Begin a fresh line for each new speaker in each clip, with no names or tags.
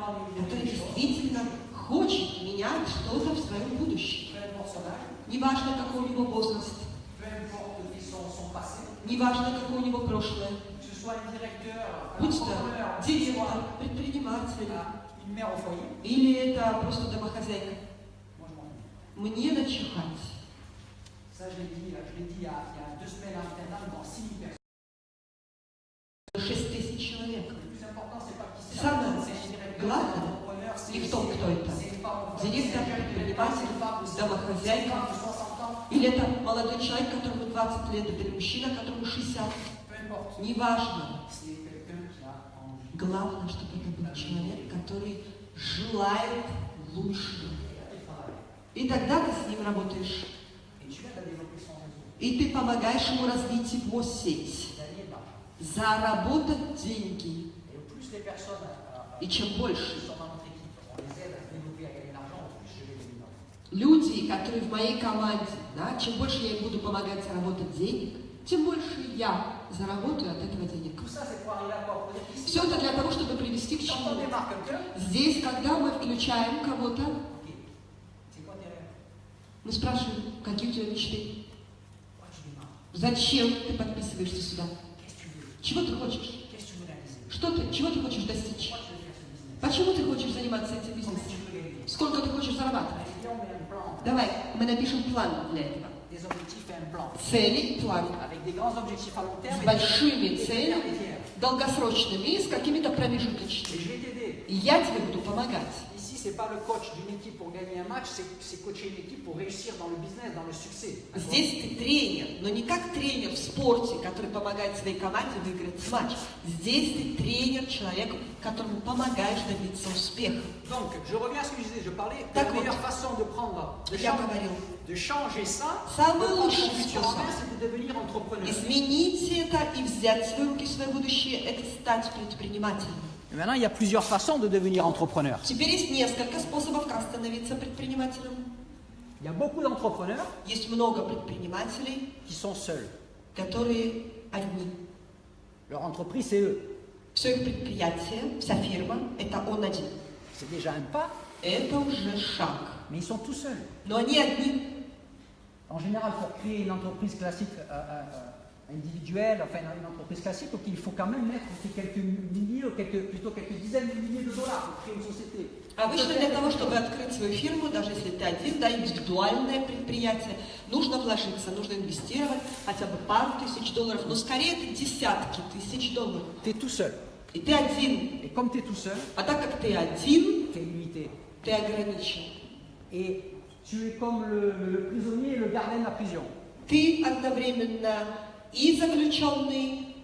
который действительно хочет менять что-то в своем будущем. Неважно, какой у него возраст, неважно, какое у него прошлое, будь то директор, предприниматель, или это просто домохозяйка. Мне начихать. 6 тысяч человек. Самое главное не в том, кто это. Директор, предприниматель, домохозяйка. Или это молодой человек, которому 20 лет, или мужчина, которому 60. Неважно. Главное, чтобы это был человек, который желает лучшего. И тогда ты с ним работаешь. И ты помогаешь ему развить его сеть. Заработать деньги. И чем больше люди, которые в моей команде, да, чем больше я им буду помогать заработать денег, тем больше я заработаю от этого денег. Все это для того, чтобы привести к чему. Здесь, когда мы включаем кого-то, мы спрашиваем, какие у тебя мечты? Зачем ты подписываешься сюда? Чего ты хочешь? Чего ты хочешь достичь? Почему ты хочешь заниматься этим бизнесом? Сколько ты хочешь зарабатывать? Давай, мы напишем план для этого. Цели, план. С большими целями, долгосрочными и с какими-то промежуточными. И я тебе буду помогать.
C'est pas le coach d'une équipe pour gagner un match, c'est coacher une équipe pour réussir dans le business, dans le succès.
Здесь ты тренер, но не как тренер в спорте, который помогает своей команде выиграть матч. Здесь ты тренер, человек, которому помогаешь добиться успеха.
Donc, je reviens à ce que je disais, je parlais de la meilleure façon de prendre, de changer ça,
самый лучший способ
c'est de devenir entrepreneur.
Изменить это и взять в свои руки свое будущее, это стать предпринимателем.
Et maintenant, il y a plusieurs façons de devenir entrepreneur.
Теперь есть несколько способов, как становиться предпринимателем.
Il y a beaucoup d'entrepreneurs
Есть много предпринимателей,
qui sont seuls.
которые одни.
Leur entreprise, c'est eux.
Все их предприятие, вся фирма, это он один.
C'est déjà un pas,
Это уже шаг.
mais ils sont tout seuls.
Но они одни.
En général, pour créer une entreprise classique individuelle, enfin une entreprise classique, donc il faut quand même mettre quelques milliers, ou plutôt quelques dizaines de milliers de dollars pour créer une société.
Обычно для того, чтобы открыть свою фирму, даже если ты один, да, индивидуальное предприятие, нужно вложиться, нужно инвестировать хотя бы пару тысяч долларов, но скорее это десятки тысяч долларов.
Tu es tout seul.
И ты один.
Et comme tu es tout seul,
А так как ты один,
tu es limité.
ты ограничен.
Et tu es comme le prisonnier et le gardien de la prison.
Ты одновременно и заключенный,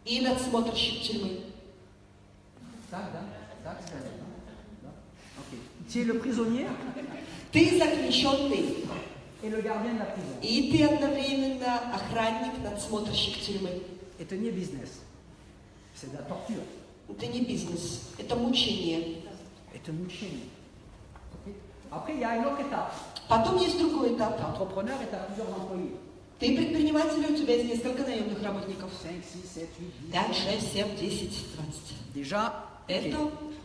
и надсмотрщик тюрьмы.
Так, да? Так, okay. Tu es le prisonnier
Ты заключенный,
et le gardien de la prison.
и ты одновременно охранник, надсмотрщик тюрьмы.
Это не бизнес. C'est de la torture.
Это не бизнес, это мучение.
Это мучение. Okay. Après, il y a une autre étape.
Потом есть другой этап.
L'entrepreneur est à plusieurs employés.
Ты предприниматель, у тебя есть несколько наемных работников.
5, 6, 7, 8, 10.
5, 6, 7, 10, 20.
Déjà,
Это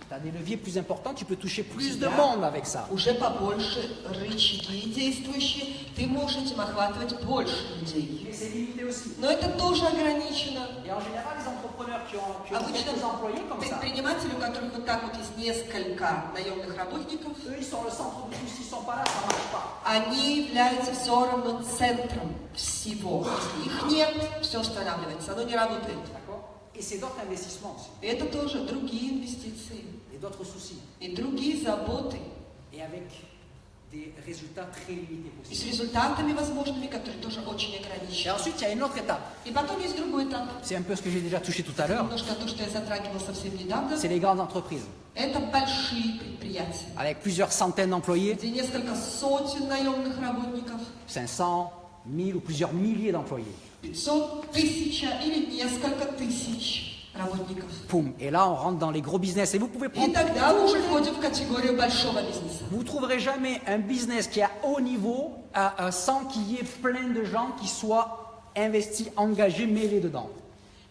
tu as des leviers plus importants, tu peux toucher plus de monde avec ça.
уже побольше рычаги действующие, ты можешь этим охватывать больше людей.
Mais c'est limité aussi.
Но это тоже ограничено.
Et en général, les entrepreneurs qui ont
Обычно
quelques employés comme ça,
предприниматели, у которых вот так вот есть несколько наемных работников,
eux, ils sont le centre de tout. S'ils ne sont pas là, ça ne marche pas.
они являются все равно центром всего. Если их нет, все останавливается, оно не работает.
D'accord? Et c'est d'autres investissements aussi.
И это тоже другие инвестиции.
Et d'autres soucis.
И другие заботы.
Et avec des résultats très limités
И с
possibles.
результатами возможными, которые тоже очень
Et
ограничены.
ensuite, il y a une autre étape.
И потом есть другой этап.
C'est un peu ce que j'ai déjà touché tout à l'heure.
Немножко то, что я затрагивала совсем недавно.
C'est les grandes entreprises.
Это большие предприятия,
Avec plusieurs centaines d'employés,
где несколько сотен наемных работников,
500, 1000 ou plusieurs milliers d'employés.
500, 1000 или несколько тысяч работников.
Poum. Et là, on rentre dans les gros business. Et vous pouvez
И
prendre...
тогда мы уже входим в категорию большого бизнеса.
Vous ne trouverez jamais un business qui est à haut niveau sans qu'il y ait plein de gens qui soient investis, engagés, mêlés dedans.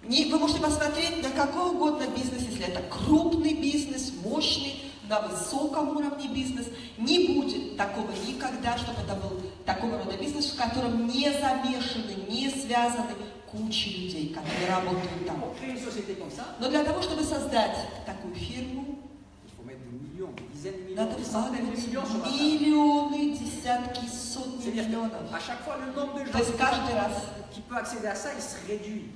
Вы можете посмотреть на какой угодно бизнес, если это крупный бизнес, мощный, на высоком уровне бизнес. Не будет такого никогда, чтобы это был такого рода бизнес, в котором не замешаны, не связаны куча людей, которые работают там.
Pour créer une société comme ça,
Но для того, чтобы создать такую фирму,
il faut mettre des millions, des dizaines de millions,
надо
des centaines de
вкладывать
millions sur la table.
миллионы, десятки, сотни
C'est-à-dire
миллионов.
qu'à chaque fois, le nombre de
То
gens
есть каждый раз
qui peut accéder à ça, il se réduit.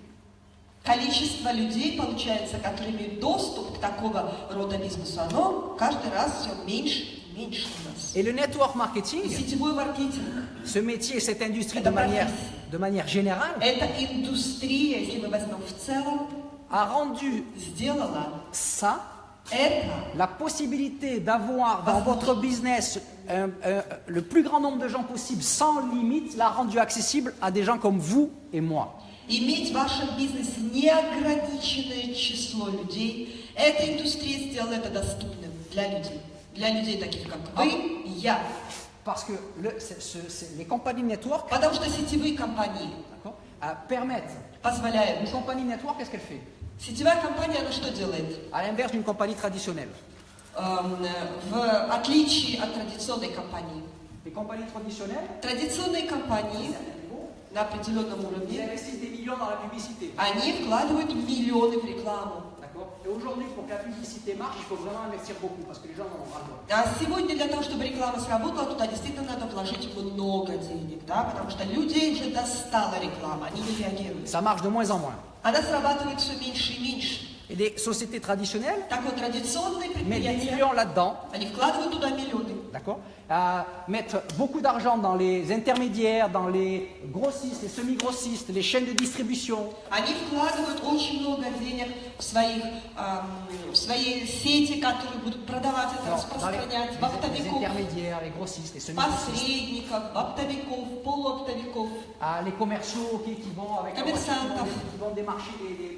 количество людей, получается, которые имеют доступ к такого рода бизнесу, оно каждый раз все меньше и меньше у нас.
Et le network
И
marketing,
сетевой маркетинг
ce métier, cette industrie
Это
de manière générale,
– это индустрия, если мы возьмем в целом,
a rendu
сделала
ça,
это
la possibilité d'avoir dans votre business le plus grand nombre de gens possible sans limite, l'a rendu accessible à des gens comme vous et moi.
иметь в вашем бизнесе неограниченное число людей. Эта индустрия сделала это доступным для людей таких, как вы и я.
Parce que les compagnies network
Потому что сетевые компании
permettent.
позволяют.
Une compagnie network, qu'est-ce qu'elle fait?
Сетевая компания, она что делает?
À l'inverse d'une compagnie traditionnelle.
В отличие от традиционной компании.
Les compagnies traditionnelles,
Традиционные компании на определенном
ils
уровне,
investissent des millions dans la publicité.
они вкладывают миллионы в рекламу.
D'accord? Et aujourd'hui, pour que la publicité marche, il faut vraiment investir beaucoup parce que les gens en ont ras-le-bol.
А сегодня для того, чтобы реклама сработала, туда действительно надо вложить много денег, да, потому что людей уже достала реклама, они не реагируют.
Ça marche de moins en moins.
Она срабатывает все меньше и меньше.
Et les sociétés traditionnelles
Так вот, традиционные
mettent des
предприятия,
millions là-dedans,
они вкладывают туда миллионы.
d'accord? Mettent beaucoup d'argent dans les intermédiaires, dans les grossistes, les semi-grossistes, les chaînes de distribution.
Они вкладывают очень много денег в свои сети, которые будут продавать это,
Alors, dans
распространять, в
les
оптовиков,
intermédiaires, les grossistes, les semi-grossistes,
посредников, оптовиков, полуоптовиков,
les commerciaux qui vont avec
Коммерсантов.
qui vont démarcher les clients.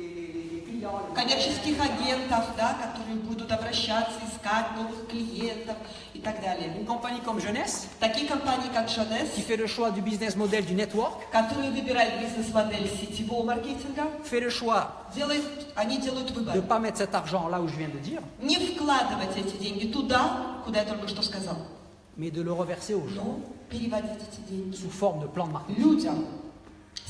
les-
коммерческих агентов, да, которые будут обращаться, искать новых клиентов и так далее.
Une compagnie comme Jeunesse,
Такие компании, как Jeunesse,
qui fait le choix du business model du network,
которые выбирают бизнес-модель сетевого маркетинга,
fait le choix
они делают
de
выбор.
ne pas mettre cet argent là où je viens de dire,
Не вкладывать эти деньги туда, куда я только что сказал,
mais de le reverser aux gens
но переводить эти деньги
sous forme de plan de marketing.
людям,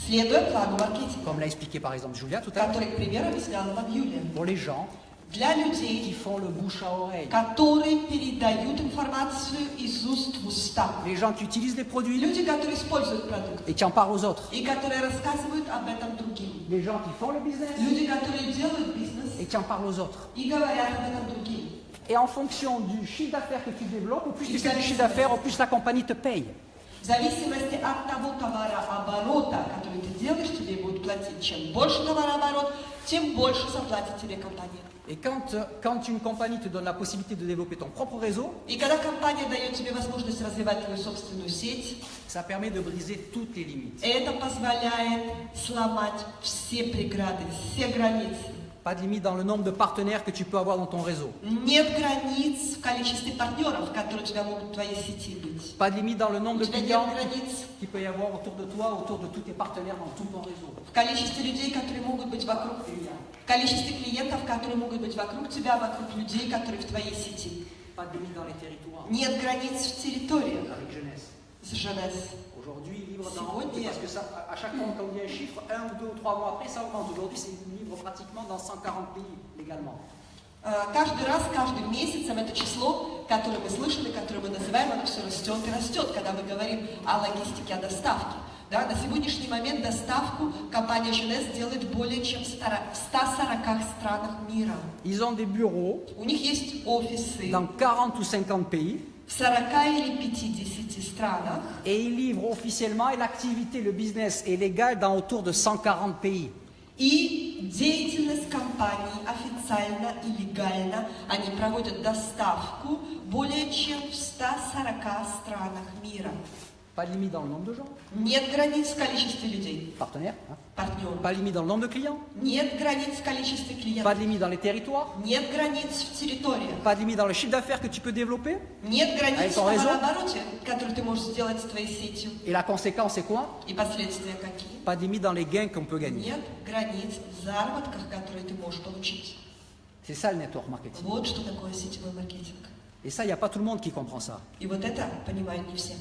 следуя плану маркетинга,
Comme l'a expliqué par exemple Julia tout à l'heure,
который, к примеру, объясняла вам Юлия.
pour les gens
Для
qui
людей,
font le bouche à oreille,
которые передают информацию из уст в уста.
les gens qui utilisent les produits
Люди, которые используют продукт
et qui en parlent aux autres,
и которые рассказывают об этом другим.
les gens qui font le business
Люди, которые делают бизнес
et qui en parlent aux autres.
и говорят об этом другим.
Et en fonction du chiffre d'affaires que tu développes, au plus tu fais du chiffre d'affaires, au plus la compagnie te paye.
В зависимости от того товарооборота, который ты делаешь, тебе будут платить. Чем больше товарооборот, тем больше заплатит тебе компания.
Et quand une compagnie te donne la possibilité de développer ton propre réseau,
И когда компания дает тебе возможность развивать твою собственную сеть,
ça permet de briser toutes les limites.
это позволяет сломать все преграды, все границы.
Pas de limite dans le nombre de partenaires que tu peux avoir dans ton réseau.
Нет границ в количестве партнеров, которые у тебя могут в твоей сети быть.
Pas de limite dans le nombre
У
de
тебя нет
clients
границ
qu'il peut y avoir autour de toi, autour de tous tes partenaires dans tout ton réseau.
в количестве людей, которые могут быть вокруг, в количестве клиентов, которые могут быть вокруг тебя, вокруг людей, которые в твоей сети.
Pas de limite dans les territoires.
Нет границ в территориях
Avec jeunesse.
с Jeunesse.
Aujourd'hui, livre
Сегодня-
parce que ça, à chaque fois qu'on dit un chiffre, 1 ou 2 ou 3 mois après, ça augmente. Aujourd'hui, c'est livre pratiquement dans 140 pays légalement.
Каждый раз, каждым месяцем это число, которое мы слышали, которое мы называем, оно все растет и растет, когда мы говорим о логистике, о доставке. Да, на сегодняшний момент доставку компания Jeunesse делает более чем в 140 странах мира.
Ils ont des bureaux
У них есть офисы
dans 40 ou 50 pays
в 40 или 50 странах,
et ils livrent officiellement et l'activité, le business est légal dans autour de 140 pays.
и деятельность компании официально и легально, они проводят доставку более чем в 140 странах мира.
Pas de limite dans le nombre de gens,
Нет границ в количестве людей,
partenaires. Hein.
партнеров.
Pas de limite dans le nombre de clients.
Нет границ в количестве
Pas
клиентов.
de limite dans les territoires.
Нет границ в территориях.
Pas de limite dans le chiffre d'affaires que tu peux développer.
Нет границ
А
в
это réseau?
товарообороте, который ты можешь сделать с твоей сетью.
Et la conséquence, c'est quoi?
И последствия какие?
Pas de limite dans les gains qu'on peut gagner.
Нет границ в заработках, которые ты можешь получить.
C'est ça le network marketing.
Вот что такое сетевой маркетинг.
Et ça, il n'y a pas tout le monde qui comprend ça.
И вот это понимают не все.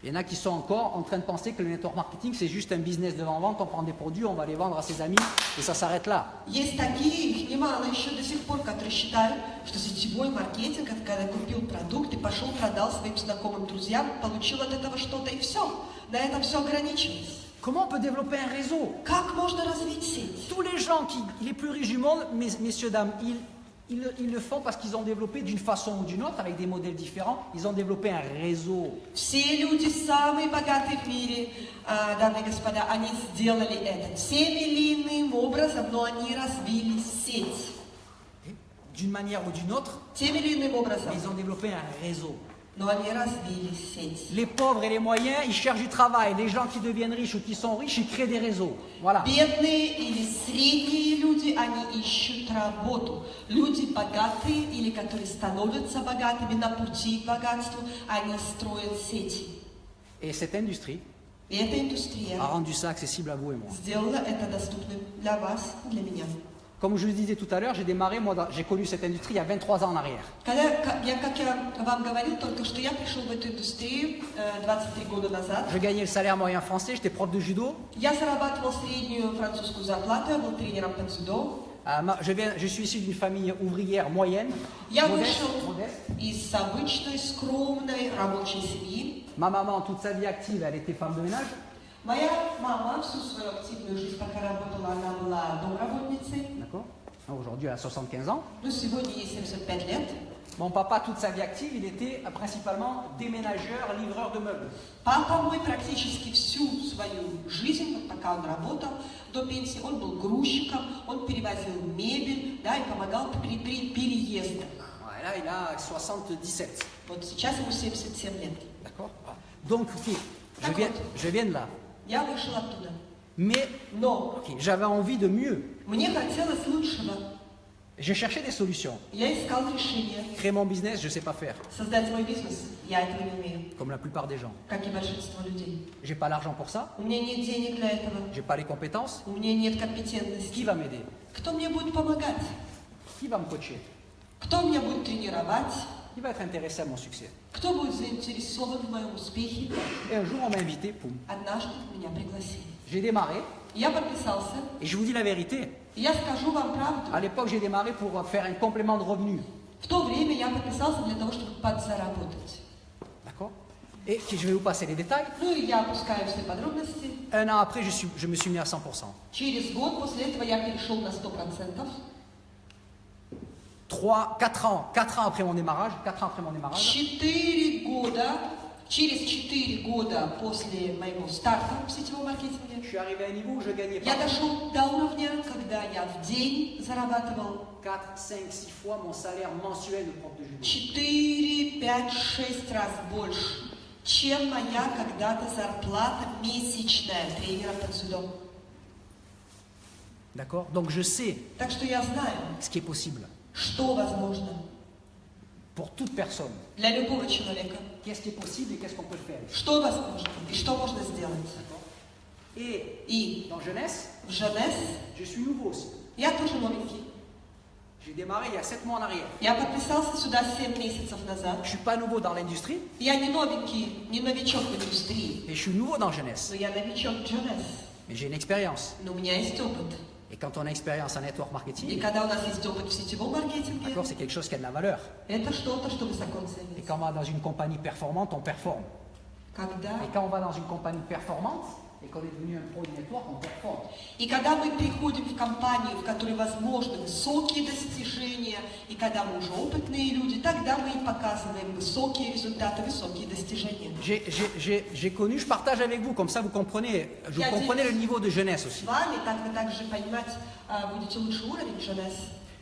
Il y en a qui sont encore en train de penser que le network marketing, c'est juste un business de vente, on prend des produits, on va les vendre à ses amis, et ça s'arrête là.
Есть такие, их немало еще до сих пор, которые считают, что сетевой маркетинг, это когда купил продукт и пошел, продал своим знакомым, друзьям, получил от этого что-то и все. На этом все ограничилось.
Comment on peut développer un réseau?
Как можно развить сеть?
Tous les gens, les plus riches du monde, messieurs, dames, ils le font parce qu'ils ont développé d'une façon ou d'une autre, avec des modèles différents, ils ont développé un réseau.
Все люди, самые богатые в мире, дамы и господа, они сделали это тем или иным образом, но они развили сеть.
D'une manière ou d'une autre,
Тем или иным образом,
ils ont développé un réseau.
но они развили сеть.
Les pauvres et les moyens, ils cherchent du travail. Les gens qui deviennent riches ou qui sont riches, ils créent des réseaux. Voilà.
Бедные или средние люди, они ищут работу. Люди богатые или которые становятся богатыми на пути к богатству, они строят сети.
Et cette industrie
И эта индустрия
a rendu ça accessible à vous et moi.
сделала это доступным для вас, для меня.
Comme je le disais tout à l'heure, j'ai connu cette industrie il y a 23 ans en arrière.
Как я вам говорил только что, я пришел в эту индустрию 23 года назад.
Je gagnais le salaire moyen français, j'étais prof de judo.
Я зарабатывал среднюю французскую зарплату, я был тренером по дзюдо.
Je suis issu d'une famille ouvrière moyenne,
Я
modeste.
вышел из обычной, скромной рабочей семьи.
Ma maman, toute sa vie active, elle était femme de ménage.
Моя мама всю свою активную жизнь, пока работала, она была домработницей.
D'accord. Aujourd'hui, elle a 75 ans.
Ну, сегодня ей 75 лет.
Mon papa, toute sa vie active, il était principalement déménageur, livreur de meubles.
Папа мой практически всю свою жизнь, вот пока он работал до пенсии, он был грузчиком, он перевозил мебель, да, и помогал при переездах.
Et là, il a 77.
Вот сейчас ему 77 лет.
D'accord. Donc, ok, je viens de là.
Я вышел оттуда.
Mais
Но
okay, j'avais envie de mieux.
мне хотелось лучшего.
Je cherchais des solutions.
Я искал решения.
Créer mon business, je ne sais pas faire,
Создать мой бизнес. Я этого не умею,
comme la plupart des gens.
как и большинство людей.
J'ai pas l'argent pour ça,
У меня нет денег для этого.
j'ai pas les compétences.
У меня нет
Qui
компетентности.
va m'aider?
Кто мне будет помогать?
Qui va me coacher?
Кто меня будет тренировать?
Qui va être intéressé à mon succès?
Кто будет заинтересован в моем успехе?
Et un jour, on m'a invité, poum.
Однажды меня пригласили.
J'ai démarré,
Я подписался.
et je vous dis la vérité.
И я скажу вам правду.
À l'époque, j'ai démarré pour faire un complément de revenu.
В то время я подписался для того, чтобы подзаработать.
D'accord? Et je vais vous passer les détails.
Ну и я опускаю все подробности.
Un an après, je me suis mis à 100%.
Через год после этого я перешел на 100%.
4 ans après mon démarrage,
4 года, через 4 года после моего старта в сетевом
je
маркетинге,
suis arrivé à un niveau où je gagnais
я
pas
дошел до уровня, когда я в день зарабатывал
4, 5, 6 fois mon salaire mensuel de prof de judo.
4, 5, 6 раз больше, чем моя когда-то зарплата месячная тренера по дзюдо.
D'accord? Donc je sais
Так что я знаю,
ce qui est possible
что возможно
pour toute personne.
для любого человека,
Qu'est-ce qui est possible et qu'est-ce qu'on peut faire.
что возможно и что можно сделать.
Et
И
dans jeunesse,
в Женес
je suis nouveau aussi.
я тоже новенький.
J'ai démarré il y a 7 mois en arrière.
Я подписался сюда 7 месяцев назад.
Je suis pas nouveau dans l'industrie,
Я не новенький, не новичок в индустрии,
mais je suis nouveau dans jeunesse.
но я новичок в Женес.
Mais j'ai une expérience.
Но у меня есть опыт.
Et quand on a expérience en network
И
marketing,
когда у нас есть опыт в сетевом маркетинге,
d'accord, c'est quelque chose qui a de la valeur.
это что-то, что высоко
Et
ценится.
quand on va dans une compagnie performante, on performe.
Когда...
Et quand on va dans une compagnie performante et qu'on est devenu un pro du network, on performe.
И когда мы приходим в компанию, в которой возможны высокие достижения, и когда мы уже опытные люди, тогда мы и показываем высокие результаты, высокие достижения.
J'ai connu, je partage avec vous, comme ça vous comprenez le niveau de jeunesse
С
aussi.
вами, так вы также понимать, будете лучше уровень Женес.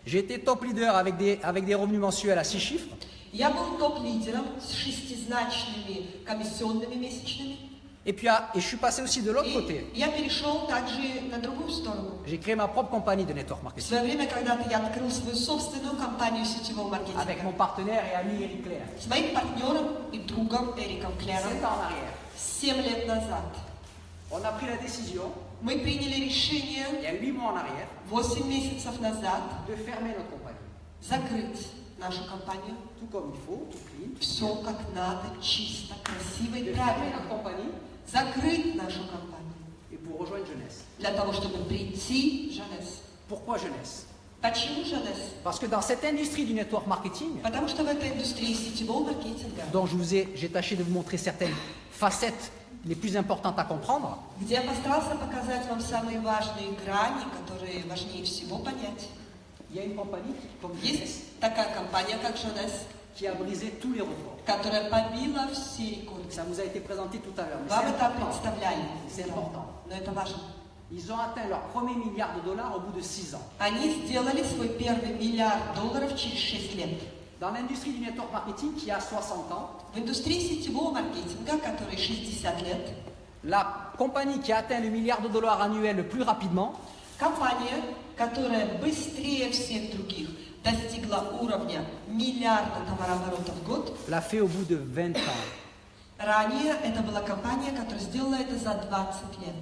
J'ai été top leader avec des revenus mensuels à 6 chiffres.
Я был топ-лидером с 6-значными комиссионными месячными.
Et je suis passé aussi de l'autre côté.
И я перешел также на другую сторону.
J'ai créé ma propre compagnie de network
В
marketing
свое время, когда-то я открыл свою собственную компанию сетевого
avec mon
маркетинга
partenaire et ami Eric Claire.
с моим партнером и другом Эриком
7
Клером
ans en arrière.
7 лет назад.
On a pris la décision,
Мы приняли решение
il y a 8 mois en arrière,
8 месяцев назад
de fermer notre compagnie.
закрыть нашу компанию,
tout comme il faut, tout clean,
все как надо, чисто, красиво и
de fermer
правильно.
notre compagnie
Закрыть нашу компанию
et pour rejoindre Jeunesse.
для того, чтобы прийти в Jeunesse.
Pourquoi Jeunesse?
Почему Jeunesse?
Parce que dans cette industrie du network marketing,
Потому что в этой индустрии сетевого маркетинга,
dont j'ai tâché de vous montrer certaines facettes les plus importantes à comprendre,
где я постарался показать вам самые важные грани, которые важнее всего понять.
il y a une compagnie comme Jeunesse
Есть такая компания, как Jeunesse,
qui a brisé tous les records.
которая побила все рекорды.
Ça vous a été présenté tout à l'heure. mais
Вам
c'est
это
important.
представляли,
C'est important.
но это важно.
Ils ont atteint leur premier milliard de dollars au bout de 6 ans.
Они сделали свой первый $1 миллиард через 6 лет.
Dans l'industrie du network marketing qui a 60 ans,
В индустрии сетевого маркетинга, которой 60 лет,
la compagnie qui a atteint le milliard de dollars annuel le plus rapidement,
компания, которая быстрее всех других достигла уровня миллиарда товарооборота в год,
l'a fait au bout de 20 ans.
ранее это была компания, которая сделала это за 20 лет.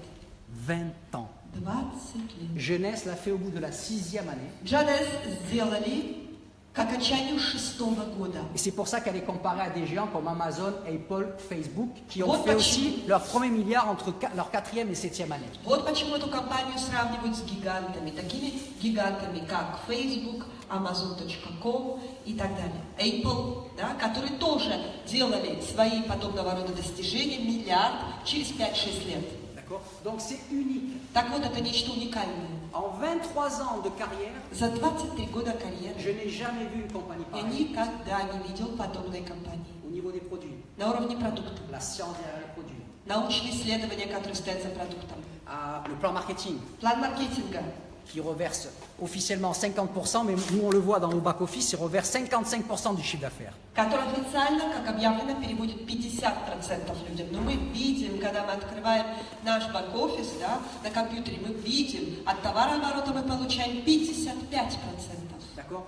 20 ans.
20 лет.
Jeunesse l'a fait au bout de la 6e année.
Jeunesse сделали к окончанию 6-го года.
Et c'est pour ça qu'elle est comparée à des géants comme Amazon, Apple, Facebook, qui ont
Вот
fait
почему.
aussi leur premier milliard entre leur 4e et 7e année.
Вот почему эту компанию сравнивают с гигантами, такими гигантами, как Facebook, Amazon.com и так далее. Apple, да, которые тоже делали свои подобного рода достижения миллиард через 5-6 лет.
D'accord? Donc c'est unique.
Так вот, это нечто уникальное.
En 23 ans de carrière,
За 23 года карьеры
je n'ai jamais vu une compagnie
я
pareille
никогда не видел подобной компании.
au niveau des produits,
На уровне продукта.
la science derrière les produits,
Научные исследования, которые стоят за продуктом.
le plan marketing
План маркетинга,
qui reverse officiellement 50%, mais nous on le voit dans nos back-office, il reverse 55% du chiffre d'affaires.
который официально, как объявлено, переводит 50% людям. Но мы видим, когда мы открываем наш бэк-офис, да, на компьютере, мы видим, от товарооборота мы получаем 55%.
D'accord?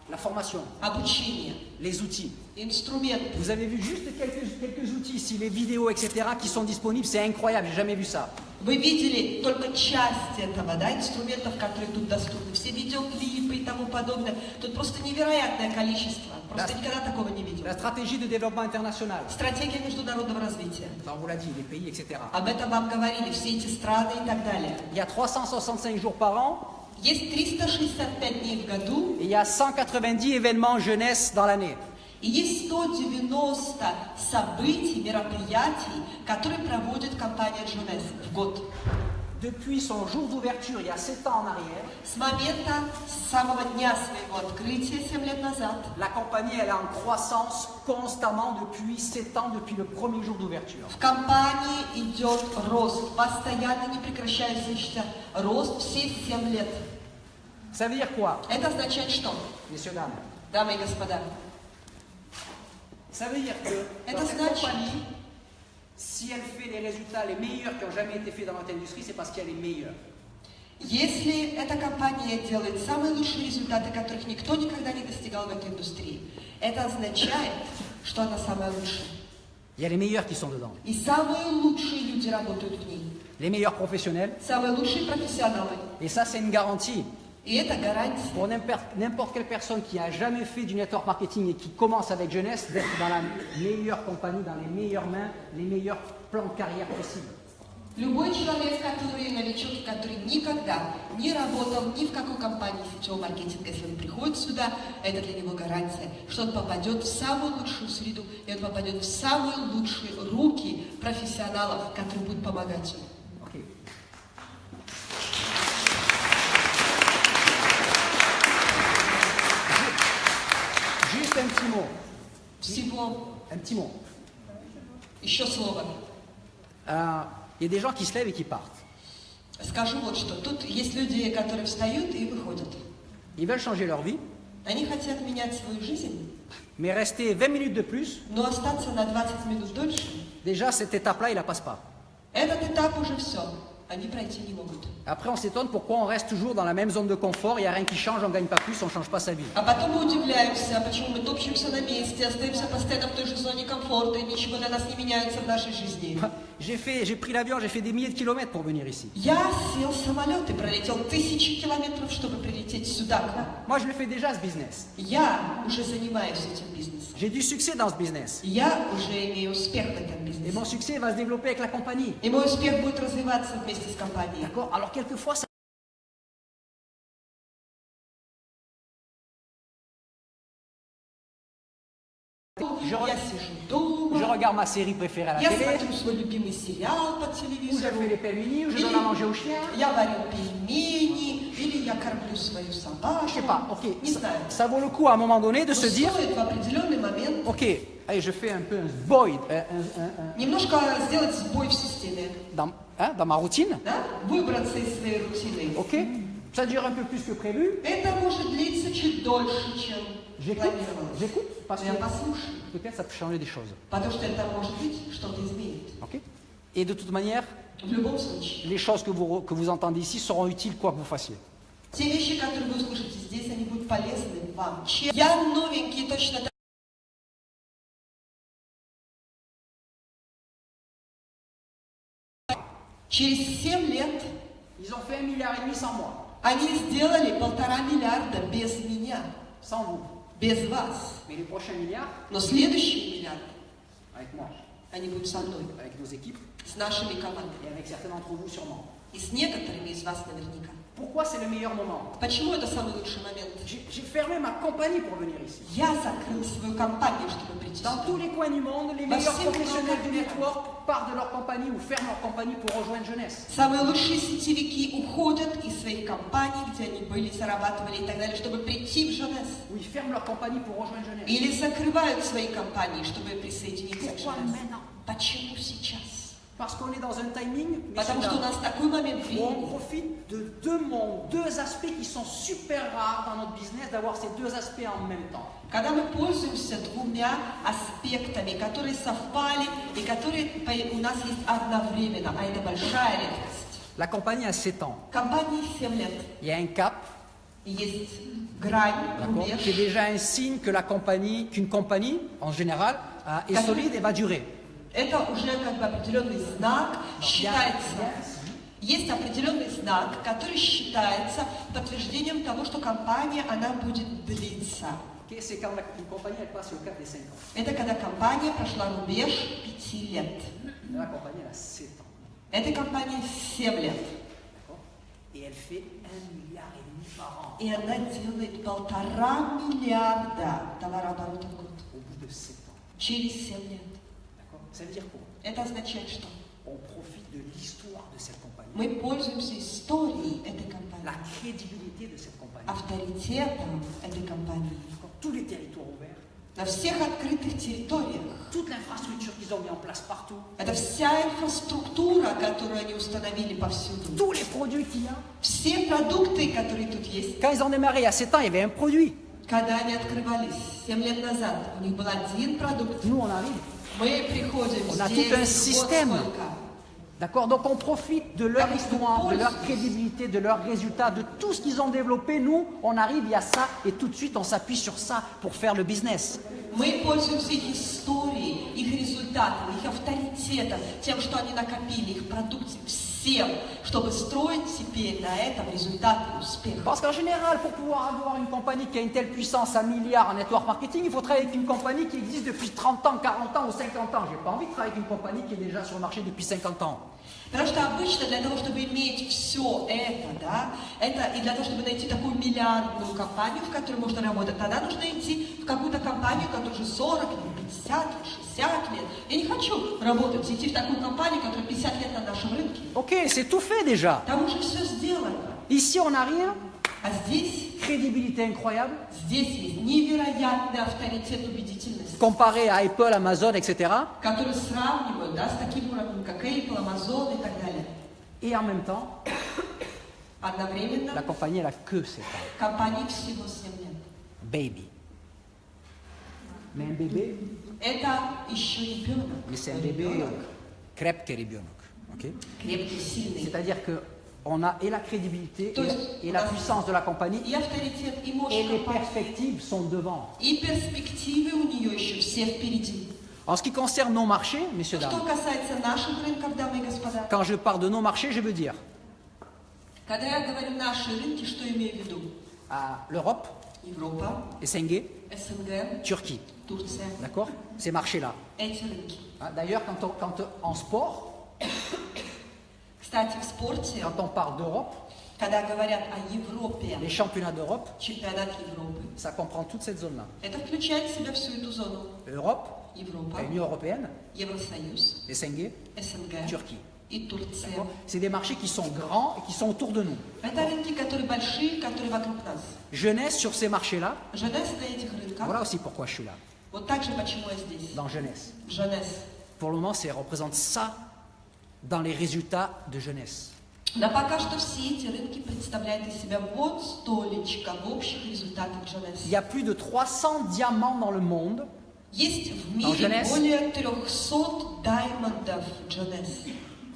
La formation,
Обучение,
les outils.
инструменты.
Vous avez vu juste quelques outils ici, les vidéos, etc., qui sont disponibles, c'est incroyable, j'ai jamais vu ça.
Вы видели только часть этого, да, инструментов, которые тут доступны. Все видеоклипы и тому подобное. Тут просто невероятное количество. Просто никогда такого не видел.
La stratégie de développement international,
Стратегия международного развития.
on vous l'a dit, les pays, etc.
Об этом вам говорили, все эти страны и так далее.
Il y a 365 jours par an,
Есть 365 дней в году,
et il y a 190 événements jeunesse dans l'année.
и есть 190 событий, мероприятий, которые проводит компания Jeunesse в год.
Depuis son jour d'ouverture, il y a 7 ans en arrière,
С момента самого дня своего открытия, 7 лет назад,
la compagnie elle est en croissance constamment depuis 7 ans, depuis le premier jour d'ouverture.
в компании идет рост, постоянно не прекращающийся рост все 7 лет.
Ça veut dire quoi,
Это означает что,
messieurs, dames?
дамы и господа?
Ça veut dire que
Это
dans cette
значит,
compagnie, si elle fait les résultats les meilleurs qui ont jamais été faits dans notre industrie, c'est parce qu'elle est meilleure.
если эта компания делает самые лучшие результаты, которых никто никогда не достигал в этой индустрии, это означает, что она самая лучшая.
Il y a les meilleurs qui sont dedans.
И самые лучшие люди работают в ней.
Les meilleurs professionnels.
Самые лучшие профессионалы.
Et ça, c'est une garantie.
И это гарантия.
Pour n'importe quelle personne qui a jamais fait du network marketing et qui commence avec Jeunesse, d'être dans la meilleure compagnie, dans les meilleures mains, les meilleurs plans de carrière possibles.
Любой человек, который новичок, и который никогда не работал ни в какой компании сетевого маркетинга, если он приходит сюда, это для него гарантия, что он попадет в самую лучшую среду, и он попадет в самые лучшие руки профессионалов, которые будут помогать ему.
Okay. Juste un petit mot.
Всего
Un petit mot.
еще слово.
Il y a des gens qui se lèvent et qui partent.
Скажу вот что. Тут есть люди, которые встают и выходят.
Ils veulent changer leur vie,
Они хотят менять свою жизнь,
mais rester 20 minutes de plus,
но остаться на 20 минут дольше.
déjà cette étape-là, ils la passent pas.
Этот этап уже все. Они пройти не могут.
Après, on s'étonne pourquoi on reste toujours dans la même zone de confort, il n'y a rien qui change, on ne gagne pas plus, on ne change pas sa vie.
А потом мы удивляемся, почему мы топчемся на месте, остаемся постоянно в той же зоне комфорта, и ничего для нас не меняется в нашей жизни.
j'ai pris l'avion, j'ai fait des milliers de kilomètres pour venir ici.
Я сел в самолет и пролетел 1000 километров, чтобы прилететь сюда, к вам.
Moi, je le fais déjà, ce business.
Я уже занимаюсь этим бизнесом.
J'ai du succès dans ce business.
Я уже имею успех в этом
Et
бизнесе.
mon succès va se développer avec la compagnie.
И мой успех будет развиваться вместе с компанией.
D'accord? Alors, quelquefois, ça...
Я сижу дома,
Je regarde ma série préférée à la
я
télé,
смотрю свой любимый сериал по
ou je
телевизору,
fais les pelmini, ou je donne à manger aux chiens.
я варю пельмени, или я кормлю свою
Je sais
собаку.
pas, ok.
Не знаю.
Ça vaut le coup à un moment donné de
Но
se dire,
стоит в определенный момент
ok, allez, je fais un peu un void
немножко сделать сбой в системе,
dans ma routine.
да? Выбраться из своей рутины.
Ok? Ça dure un peu plus que prévu.
Это может длиться чуть дольше, чем планировалось.
J'écoute, parce
Но я
que
послушаю,
peut-être ça peut changer des choses.
потому что это может быть что-то изменит.
Ok? Et de toute manière,
В любом случае,
les choses que vous entendez ici seront utiles quoi que vous fassiez.
те вещи, которые вы услышите здесь, они будут полезны вам. Я новенький точно так. Через 7 лет
Ils ont fait 1,5 milliard sans moi,
они сделали 1,5 миллиарда без меня,
sans vous.
без вас.
Mais les prochains milliards,
Но следующие миллиарды,
avec moi,
они будут со мной,
avec nos équipes,
с нашими командами.
et avec certains d'entre vous sûrement.
И с некоторыми из вас наверняка.
Pourquoi c'est le meilleur moment?
Почему это самый лучший момент?
J'ai fermé ma compagnie pour venir ici.
Я закрыл свою компанию, чтобы прийти
Dans
сюда.
tous les coins du monde, les
Bah,
meilleurs
c'est
professionnels
bon,
du network partent de leur compagnie ou ferment leur compagnie pour rejoindre Jeunesse.
Самые лучшие сетевики уходят из своих компаний, где они были, зарабатывали и так далее, чтобы прийти в Женес.
Ou ils ferment leur compagnie pour rejoindre Jeunesse.
Или закрывают свои компании, чтобы присоединиться к
Pourquoi
Женес.
maintenant?
Почему сейчас?
Parce qu'on est dans un timing
Потому что у нас такой момент
où on
времени.
profite de deux mondes, deux aspects qui sont super rares dans notre business, d'avoir ces deux aspects en même temps.
Когда мы пользуемся двумя аспектами, которые совпали и которые у нас есть одновременно, а это большая редкость.
La compagnie a 7 ans.
Компании 7 лет.
Il y a un cap,
Есть грань,
d'accord,
рубеж,
qui est déjà un signe que qu'une compagnie, en général, est solide et va durer.
это уже как бы определенный знак, считается. Есть определенный знак, который считается подтверждением того, что компания, она будет длиться.
Ok, c'est quand une compagnie elle passe le cap des 5 ans.
Это когда компания прошла рубеж 5 лет.
La compagnie elle a 7 ans.
Этой компании 7 лет.
D'accord. Et elle fait 1,5 milliard par an
И она делает 1,5 миллиарда товарооборота в год.
au bout de 7 ans.
Через 7 лет.
D'accord. Ça veut dire quoi?
Это означает, что
On profite de l'histoire de cette compagnie,
мы пользуемся историей этой
la
компании,
crédibilité de cette compagnie.
авторитетом этой компании.
D'accord. Tous les territoires ouverts,
На всех открытых территориях.
toute l'infrastructure qu'ils ont mis en place partout,
Это вся инфраструктура, которую они установили повсюду.
tous les produits qu'il y a.
Все продукты, которые тут есть.
Quand ils ont démarré il y a 7 ans, il y avait un produit.
Когда они открывались 7 лет назад, у них был один продукт.
Nous, on arrive.
Мы приходим
On a
здесь,
tout un
вот
système.
сколько.
D'accord? Donc on profite de leur histoire, de leur crédibilité, de leurs résultats, de tout ce qu'ils ont développé. Nous, on arrive, il y a ça, et tout de suite, on s'appuie sur ça pour faire le business.
Мы пользуемся их историей, их результатом, их авторитетом, тем, что они накопили, их продукцией, всем, чтобы строить теперь на этом результаты и успех.
Parce qu'en général, pour pouvoir avoir une compagnie qui a une telle puissance à milliards en network marketing, il faut travailler avec une compagnie qui existe depuis 30 ans, 40 ans ou 50 ans. J'ai pas envie de travailler avec une compagnie qui est déjà sur le marché depuis 50 ans.
Потому что обычно для того, чтобы иметь все это, да, это и для того, чтобы найти такую миллиардную компанию, в которой можно работать, тогда нужно идти в какую-то компанию, которая уже 40 лет, 50 лет, 60 лет. Я не хочу работать, идти в такую компанию, которая 50 лет на нашем рынке.
Ok, c'est tout fait déjà.
Там уже все сделано.
Ici, on arrive,
А здесь,
crédibilité incroyable,
здесь есть невероятный авторитет, убедительность,
comparé à Apple, Amazon, etc.
который сравнивают, да, с таким уровнем, как Apple, Amazon и так далее.
Et en même temps,
Одновременно
la compagnie, elle a que 7 ans.
компании всего 7 лет.
Baby. Mais un bébé,
Это еще ребенок.
mais c'est un bébé крепкий ребенок. Ok?
Крепкий, сильный.
C'est-à-dire qu'on a et la crédibilité
То есть
et la puissance de la compagnie
и авторитет, и мощь
et les
компании.
perspectives sont devant.
И перспективы у нее еще все впереди.
En ce qui concerne nos marchés, messieurs,
Что
dames,
касается наших рынков, дамы и господа,
quand je parle de nos marchés, je veux dire
когда я говорю наши рынки, что имею в виду?
l'Europe,
Европа,
SNG,
СНГ,
Turquie.
Турция.
D'accord? Ces marchés-là.
Эти рынки.
D'ailleurs, en sport,
Кстати, в спорте,
quand on parle d'Europe,
когда говорят о Европе,
les championnats d'Europe,
чемпионат Европы,
ça comprend toute cette zone-là.
это включает в себя всю эту зону.
Europe,
Европа,
l'Union européenne,
Евросоюз,
SNG,
СНГ
Turquie.
и Турция.
D'accord? C'est des marchés qui sont grands et qui sont autour de nous.
Это рынки, которые большие, которые вокруг нас.
Jeunesse sur ces marchés-là,
Женес на этих рынках.
voilà aussi pourquoi je suis là,
Вот так же, почему я здесь.
dans jeunesse.
Женес.
Pour le moment, ça représente ça dans les résultats de jeunesse.
Но пока что все эти рынки представляют из себя вот столечко в общих результатах Женес.
Il y a plus de 300 diamants dans le monde.
Есть в
En
мире
Jeunesse.
более 300 даймондов Женес.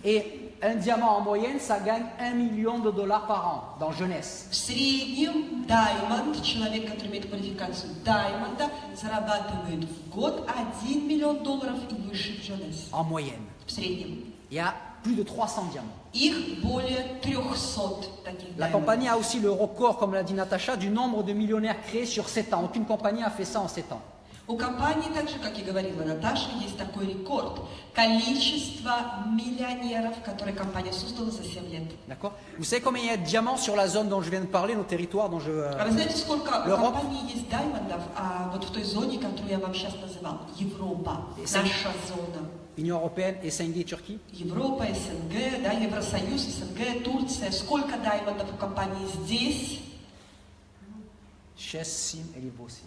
Et un diamant en moyenne, ça gagne $1 million par an dans jeunesse.
В среднем даймонд, человек, который имеет квалификацию даймонда, зарабатывает в год $1 миллион и выше в Женес.
En moyenne.
В среднем.
Il y a plus de 300 diamants.
Их более 300 таких
La
даймондов.
compagnie a aussi le record, comme l'a dit Natacha, du nombre de millionnaires créés sur 7 ans. Aucune compagnie a fait ça en 7 ans.
У компании, так же, как и говорила Наташа, есть такой рекорд. Количество миллионеров, которые компания создала за 7 лет.
D'accord? Vous savez combien il y a de diamants sur la zone dont je viens de parler, nos territoires dont je...
А вы знаете, сколько у
L'Europe.
компании есть даймондов, вот в той зоне, которую я вам сейчас называл? Европа, наша зона.
Union européenne, SNG, Turquie.
Европа, СНГ, да, Евросоюз, СНГ, Турция. Сколько даймондов у компании здесь?
6, Sim et Livosim.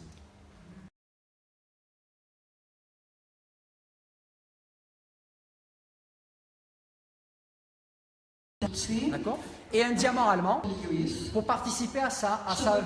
D'accord? Et un diamant allemand
Льюис.
pour participer à sa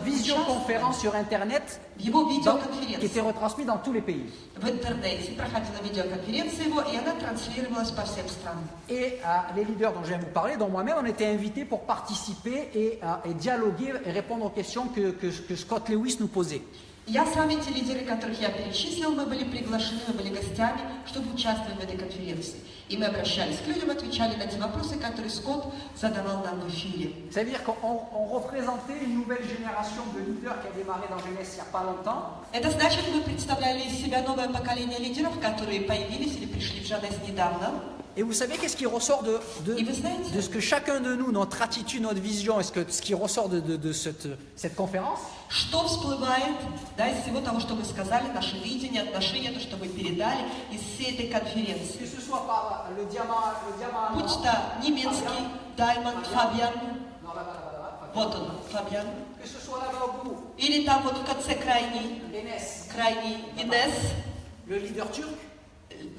visioconférence sur Internet
В его
qui
видеоконференции
était retransmise dans tous les pays.
в интернете проходила видеоконференция его, и она транслировалась по всем странам.
Et les leaders dont je viens de vous parler, dont moi-même, on était invités pour participer et dialoguer et répondre aux questions que Scott Lewis nous posait.
Я с вами, те лидеры, которых я перечислил, мы были приглашены, мы были гостями, чтобы участвовать в этой конференции. И мы обращались к людям, отвечали на те вопросы, которые Скотт задавал нам в эфире.
Ça veut dire qu'on représentait une nouvelle génération de leaders qui a démarré dans Jeunesse il n'y a pas longtemps.
Это значит, мы представляли из себя новое поколение лидеров, которые появились или пришли в Жанес недавно.
Et vous savez qu'est-ce qui ressort de ce que chacun de nous, notre attitude, notre vision, ce qui ressort de cette conférence?
Что всплывает, да, из всего того, что мы сказали, наше видение, отношение, то, что мы передали из всей этой конференции.
Que ce soit par le diamant
Будь то немецкий даймонд Фабиан, вот он, Фабиан,
que ce soit là-bas au bout,
или там вот в конце крайний Инес,
le leader turc,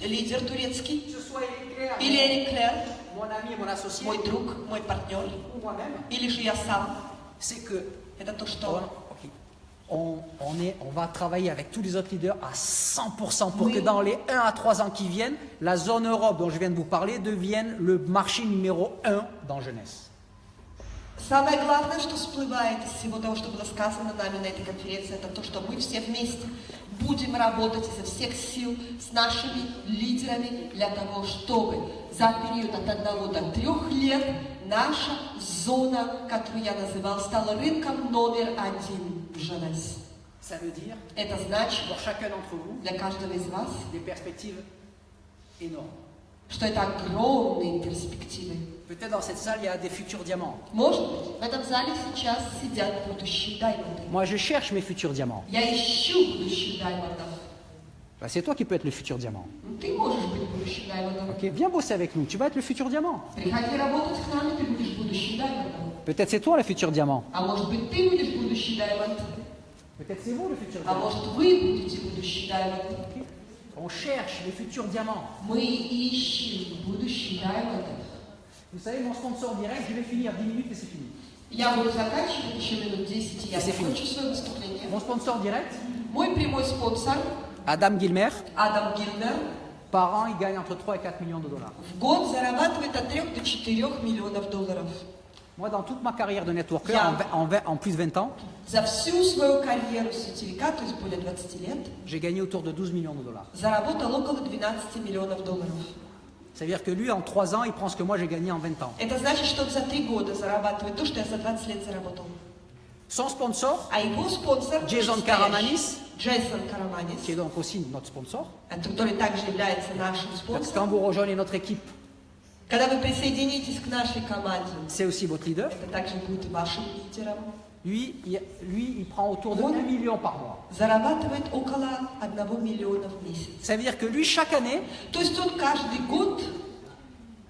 лидер турецкий,
que ce soit Eric Claire,
или Эрик Клер,
mon ami et mon associé,
мой друг, мой партнер,
ou moi-même,
или же я сам.
c'est que
Это то, что
on va travailler avec tous les autres leaders à 100% pour que dans les 1 à 3 ans qui viennent, la zone Europe dont je viens de vous parler devienne le marché numéro 1 dans Jeunesse.
самое главное, что всплывает из всего того, что было сказано нами на этой конференции, это то, что мы все вместе будем работать изо всех сил с нашими лидерами для того, чтобы за период от 1 до 3 лет наша зона, которую я называл, стала рынком номер 1 в Женес.
Ça veut dire,
Это значит
pour chacun d'entre vous,
для каждого из вас,
des perspectives énormes.
что это огромные перспективы.
Peut-être dans cette salle, il y a des futurs diamants.
Может быть, в этом зале сейчас сидят будущие даймонды.
Moi, je cherche mes futurs diamants.
Я ищу будущих даймондов.
Bah, c'est toi qui peux être le futur diamant.
Ты можешь быть будущим даймондом.
Ok, viens bosser avec nous, tu vas être le futur diamant.
Приходи работать к нам, и ты будешь будущим даймондом.
Peut-être c'est toi le futur diamant.
А может быть, ты будешь будущий даймонд.
Peut-être c'est vous le futur
А
diamant.
может, вы будете будущий даймонд.
On cherche les futurs diamants.
Мы ищем будущих даймондов.
Vous savez, mon sponsor direct, je vais finir 10 minutes et c'est fini.
Я буду заканчивать еще минут 10, и я
И c'est
закончу свое выступление.
Mon sponsor direct,
Мой прямой спонсор,
Adam Gilmer,
Адам Гилмер,
par an, il gagne entre 3 et 4 millions de dollars.
в год зарабатывает от 3 до 4 миллионов долларов.
Moi, dans toute ma carrière de networker,
Yeah.
en plus de 20 ans,
За всю свою карьеру сетевика, то есть более 20 лет,
j'ai gagné autour de 12 millions de dollars.
заработал около 12 миллионов долларов.
C'est-à-dire que lui, en 3 ans, il prend ce que moi j'ai gagné en 20 ans.
Это значит, что он за 3 года зарабатывает то, что я за 20 лет заработал.
Son sponsor,
А его спонсор,
Джейсон
настоящий,
Караманис,
Джейсон Караманис,
qui est donc aussi notre sponsor,
который также является нашим
quand
спонсором.
vous rejoignez notre équipe,
Когда вы присоединитесь к нашей команде,
c'est aussi votre leader.
это также будет вашим лидером.
Lui, il prend autour de 1 million par mois.
Зарабатывает около 1 миллиона в месяц.
Ça veut dire que lui, chaque année,
То есть он каждый год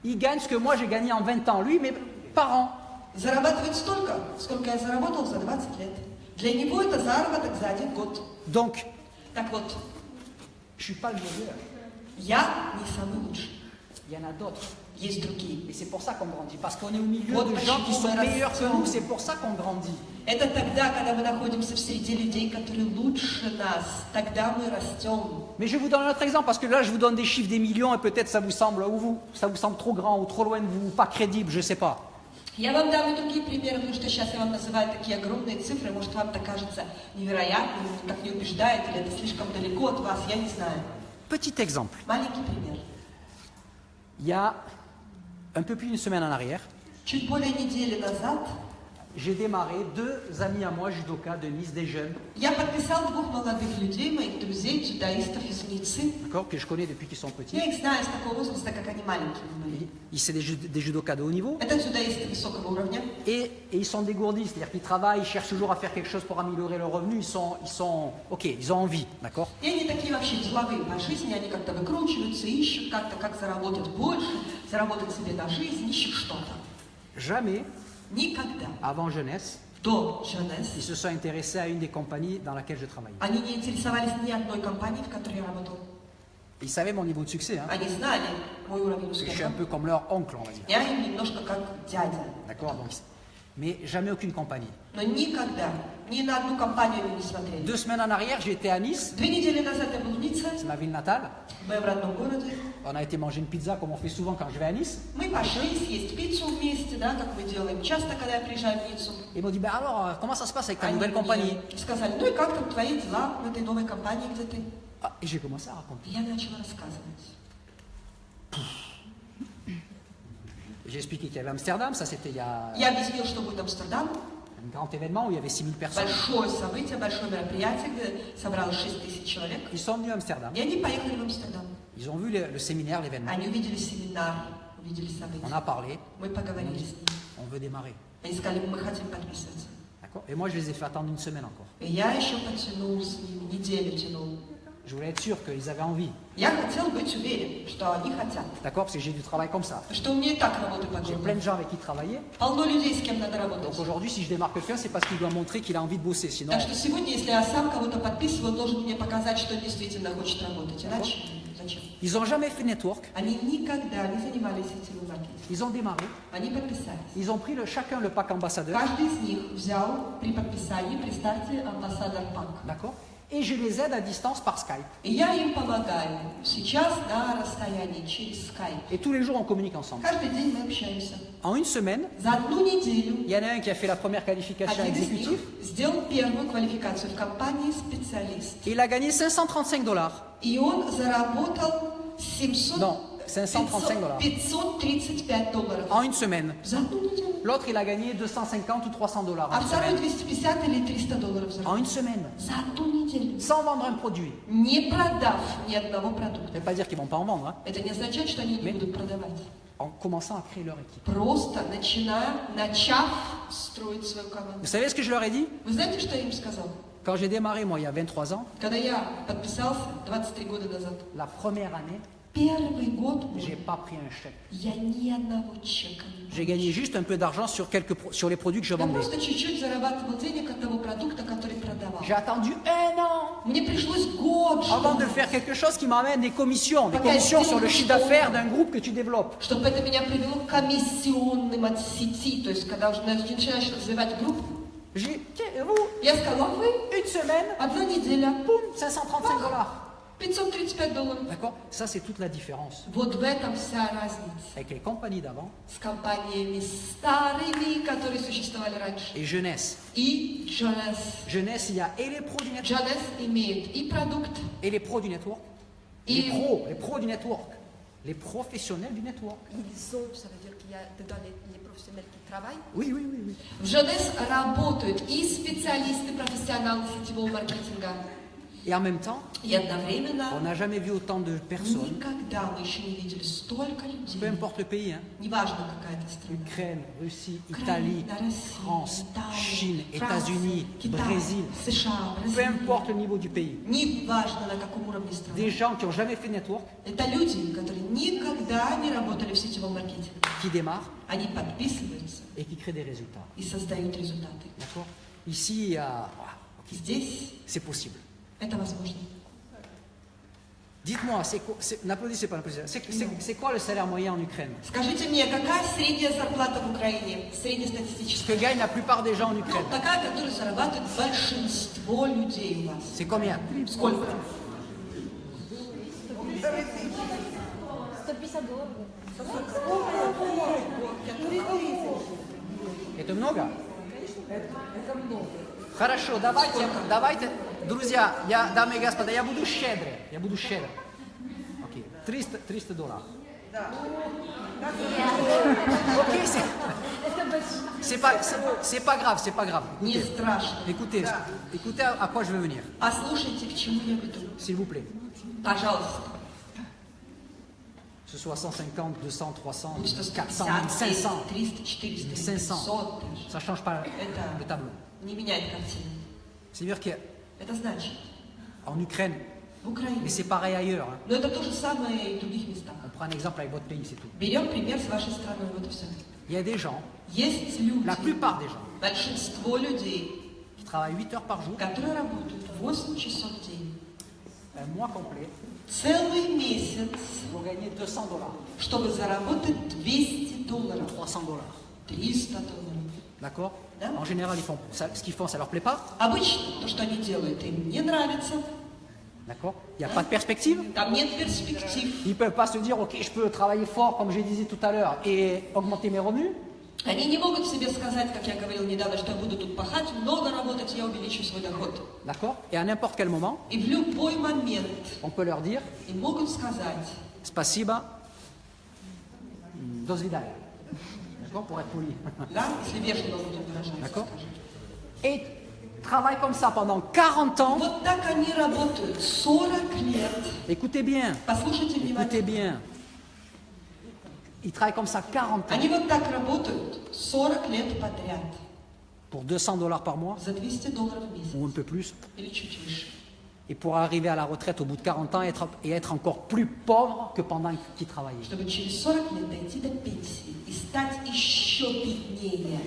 il gagne ce que moi j'ai gagné en 20 ans. Lui, mais par an.
зарабатывает столько, сколько я заработал за 20 лет. Для него это заработок за 1 год.
Donc,
Так вот,
je suis pas le meilleur.
я не самый лучший.
Il y en a d'autres.
Есть другие.
Et c'est pour ça qu'on grandit. Parce qu'on est au milieu
Вот
de gens qui
почему
sont
мы
meilleurs que
растем.
nous. C'est pour ça qu'on grandit.
Это тогда, когда мы находимся в среде людей, которые лучше нас. Тогда мы растем.
Mais je vais vous donner un autre exemple, parce que là, je vous donne des chiffres des millions, et peut-être ça vous semble, ça vous semble trop grand, ou trop loin de vous, pas crédible, je sais pas.
Я вам дам и другие примеры, потому что сейчас я вам называю такие огромные цифры. Может, вам это кажется невероятным, так не убеждает, или это слишком далеко от вас, я не знаю.
Petit exemple.
Маленький пример.
Il y a un peu plus d'une semaine en arrière,
Чуть более недели назад
j'ai démarré 2 amis à moi, judokas de Nice, des jeunes,
я подписал 2 молодых людей, моих друзей, дзюдоистов из Ниццы.
d'accord, que je connais depuis qu'ils sont petits.
Я их знаю с такого возраста, как они маленькие были.
C'est des judokas de haut niveau,
Это дзюдоисты высокого уровня.
et ils sont dégourdis, c'est-à-dire qu'ils travaillent, ils cherchent toujours à faire quelque chose pour améliorer leurs revenus, ok, ils ont envie, d'accord.
И они такие вообще деловые по жизни, они как-то выкручиваются, ищут как-то, как заработать больше, заработать себе на жизнь, ищут что-то.
Jamais,
Никогда
avant jeunesse,
до Jeunesse
ils se sont intéressés à une des compagnies dans laquelle je travaillais.
они не интересовались ни одной компанией, в которой я работал.
Ils savaient mon niveau de succès, hein.
Они знали мой уровень
Je suis
успеха.
un peu comme leur oncle, on va dire.
Я им немножко как дядя.
D'accord, donc, mais jamais aucune compagnie.
Но никогда, ни на одну компанию они не смотрели.
2 semaines en arrière, j'étais à Nice,
2 недели назад я был в Ницце,
c'est ma ville natale.
в моем родном городе.
On a été manger une pizza comme on fait souvent quand je vais à Nice.
Мы пошли съесть пиццу вместе, да, как мы делаем часто, когда я приезжаю в Ниццу.
Et ils m'ont dit, ben alors, comment ça se passe avec ta
Они
nouvelle compagnie?
мне сказали, ну и как там твои дела в этой новой компании, где ты?
Ah, et j'ai commencé à raconter.
И я начала рассказывать.
J'ai expliqué qu'il y avait Amsterdam, ça c'était il y a
Я объяснил, что будет Амстердам.
un grand événement où il y avait 6000 personnes.
Большое событие, большое мероприятие, где собралось 6000 человек.
Ils sont venus à Amsterdam,
И они поехали в Амстердам.
ils ont vu le séminaire, l'événement.
Они увидели семинар, увидели
On
события.
a parlé,
Мы поговорили с ними.
on veut démarrer.
Они сказали, мы хотим подписываться.
D'accord. Et moi je les ai fait attendre une semaine encore.
И я еще потянул с ними, неделю тянул.
Je voulais être sûr qu'ils avaient envie.
Я хотел быть уверен, что они хотят.
D'accord, parce que j'ai du travail comme ça.
Потому что у меня и так работы
J'ai
подобные.
plein de gens avec qui travailler.
Полно людей, с кем надо работать.
Donc aujourd'hui, si je démarque quelqu'un, c'est parce qu'il doit montrer qu'il a envie de bosser. Sinon,
Так что сегодня, если я сам кого-то подписываю, он должен мне показать, что он действительно хочет работать. Иначе зачем?
ils n'ont jamais fait network.
Они никогда не занимались сетевым маркетингом.
Ils ont démarré.
Они подписались.
Ils ont pris chacun le pack ambassadeur.
Каждый из них взял при подписании, при старте амбассадор пак.
D'accord. Et je les aide à distance par Skype.
И я им помогаю. Сейчас на расстоянии, через Skype.
Et tous les jours, on communique ensemble.
Каждый день мы общаемся.
En une semaine,
За одну неделю
il y en a un qui a fait la première qualification
один из них
exécutive.
сделал первую квалификацию в компании специалист.
Et il a gagné $535.
И он заработал 700,
Non, $535.
535 долларов.
En une semaine.
За одну неделю.
L'autre, il a gagné $250 ou $300
А
en une
второй
semaine.
250 или 300 долларов
En
заработал.
une semaine.
За одну неделю.
Sans vendre un produit.
Не продав ни одного
Ça
продукта.
ne veut pas dire qu'ils ne vont pas en vendre, hein.
Это не означает, что они не
Mais-
будут продавать.
En commençant à créer leur équipe.
Просто начав строить свою команду.
Vous savez ce que je leur ai dit?
Вы знаете, что я им сказал?
Quand j'ai démarré, moi, il y a 23 ans,
Когда я подписался 23 года назад,
la première année,
первый год мой,
j'ai pas pris un chèque.
я ни одного чека не
J'ai gagné juste un peu d'argent sur sur les produits que je
Я
vendais.
просто чуть-чуть зарабатывал денег от того продукта, который продавал.
J'ai attendu 1 an
Мне пришлось год,
avant de
чтобы,
faire quelque chose qui m'amène des commissions sur le chiffre d'affaires d'un groupe que tu développes.
чтобы это меня привело к комиссионным от сети. То есть, когда уже начинаешь развивать группу,
J'ai, tiens, vous,
я сказала, вы,
une semaine,
одна неделя,
boum, $535.
$535.
D'accord? Ça, c'est toute la différence
Вот в этом вся разница
avec les compagnies d'avant
с компаниями старыми, которые существовали раньше.
et Jeunesse.
И Jonas.
Jeunesse, il y a et les pros du network
Jonas имеет и продукт,
et les pros du network.
Et-
Les pros du network. Les professionnels du network.
ils ont, ça veut dire qu'il y a dedans les professionnels qui travaillent.
Oui, oui, oui, oui.
В Jonas работают и специалисты, профессионалы сетевого маркетинга.
Et en même temps,
И одновременно
on n'a jamais vu autant de personnes,
никогда мы еще не видели столько людей.
peu importe le pays, hein,
Неважно, какая это страна.
Ukraine, Russie,
Украина,
Italie,
Россия,
France,
Италия,
Chine,
Франция,
États-Unis,
Китай,
Brésil,
США,
peu
Бразилия.
importe le niveau du pays.
Неважно, на каком уровне страны.
Des gens qui n'ont jamais fait de network,
Это люди, которые никогда не работали в сетевом маркетинге.
qui démarrent
Они подписываются
et qui créent des résultats.
и создают результаты.
D'accord? Ici,
Здесь
c'est possible.
это возможно.
Dites-moi, n'applaudissez pas, c'est quoi le salaire moyen en Ukraine?
Скажите мне, какая средняя зарплата в Украине?
Ce
Среднестатистическая.
que gagnent la plupart des gens en Ukraine.
Такая, которую зарабатывает большинство людей у вас.
C'est combien?
Сколько?
Это много? Хорошо, давайте, друзья, дамы и господа, я буду щедрый. Окей, $300. Окей, c'est pas grave.
Не страшно.
Écoutez à quoi je veux venir,
Послушайте, к чему я веду.
s'il vous plaît.
Пожалуйста.
Que ce soit 150, 200, 300,
Будь то
400,
150,
500,
300, 400,
500.
500 даже.
Ça ne change pas
Это
le tableau.
не меняет картину.
C'est-à-dire
Это значит,
qu'en Ukraine,
в Украине.
mais c'est pareil ailleurs, hein.
Но это то же самое и в других местах.
On prend un exemple avec votre pays, c'est tout.
Берем пример с вашей страной, вот и все.
Il y a des gens,
Есть люди,
la plupart des gens,
большинство людей,
qui travaillent 8 heures par jour,
которые работают 8 часов в день,
un mois complet,
целый месяц,
pour gagner $200,
чтобы заработать $200,
$300.
$300.
D'accord?
Да.
En général, ils font ce qu'ils font, ça leur plaît pas.
Обычно то, что они делают, им не нравится,
D'accord? Il n'y a pas de perspective.
там нет перспектив.
Ils ne peuvent pas se dire, ok, je peux travailler fort, comme je disais tout à l'heure, et augmenter mes revenus.
Они не могут себе сказать, как я говорил недавно, что я буду тут пахать, много работать, я увеличу свой доход.
D'accord? Et à n'importe quel moment,
И в любой момент
on peut leur dire,
им могут сказать,
spasiba, do свидания. D'accord? Pour être poli.
да, если вежливо будем выражаться,
D'accord.
скажем.
Et travaillent comme ça pendant 40 ans.
Вот так они работают 40 лет.
Écoutez bien,
Послушайте
écoutez
внимательно.
bien. Ils travaillent comme ça 40 ans
Они вот так работают 40 лет подряд.
pour $200 par mois
За $200 в месяц.
ou un peu plus.
Или чуть выше.
Et pour arriver à la retraite au bout de 40 ans et être encore plus pauvre que pendant qu'ils travaillaient.
Чтобы через 40 лет дойти до пенсии и стать еще беднее,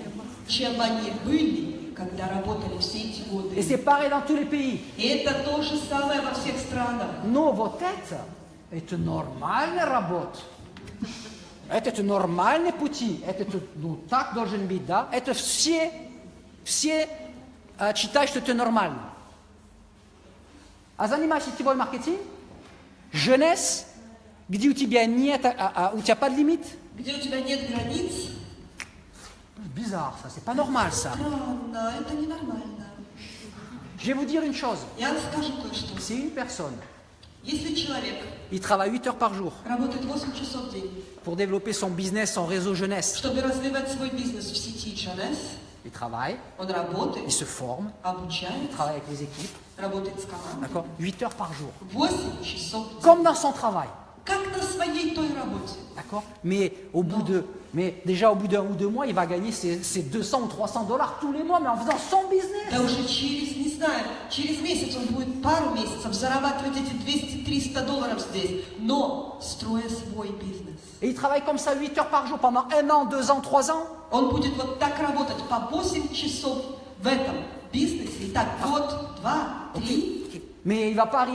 чем они были, когда работали все эти
Et
годы.
c'est pareil dans tous les pays.
И это то же самое во всех странах.
Но вот это нормальная работа. Это нормальный пути. Это ну, так должен быть, да? Это все считают, что это нормально. А занимайся сетевой маркетинг, jeunesse, где у тебя нет, у тебя pas de limite.
Где у тебя нет границ,
Bizarre ça, c'est pas normal ça.
странно, это ненормально.
Je vais vous dire une chose.
Я вам скажу кое-что.
Si une personne,
Если человек
il travaille 8 heures par jour
работает 8 часов в день,
pour développer son business, son réseau jeunesse,
чтобы развивать свой бизнес в сети Jonas,
il travaille,
он работает,
il se forme, il
обучает,
travaille avec les équipes,
работает с командой.
d'accord, 8 heures par jour.
8 часов в день.
Comme dans son travail,
Как на своей той работе.
d'accord. Mais déjà au bout d'1 ou 2 mois, il va gagner ses $200 ou $300 tous les mois, mais en faisant son business.
Да уже через, не знаю, через месяц он будет пару месяцев зарабатывать эти $200-300 здесь, но строя свой бизнес.
Et il travaille comme ça 8 heures par jour pendant 1 an, 2 ans, 3 ans.
Он будет вот так работать по 8 часов в этом бизнесе, и так год, 2, 3.
Mais il va pas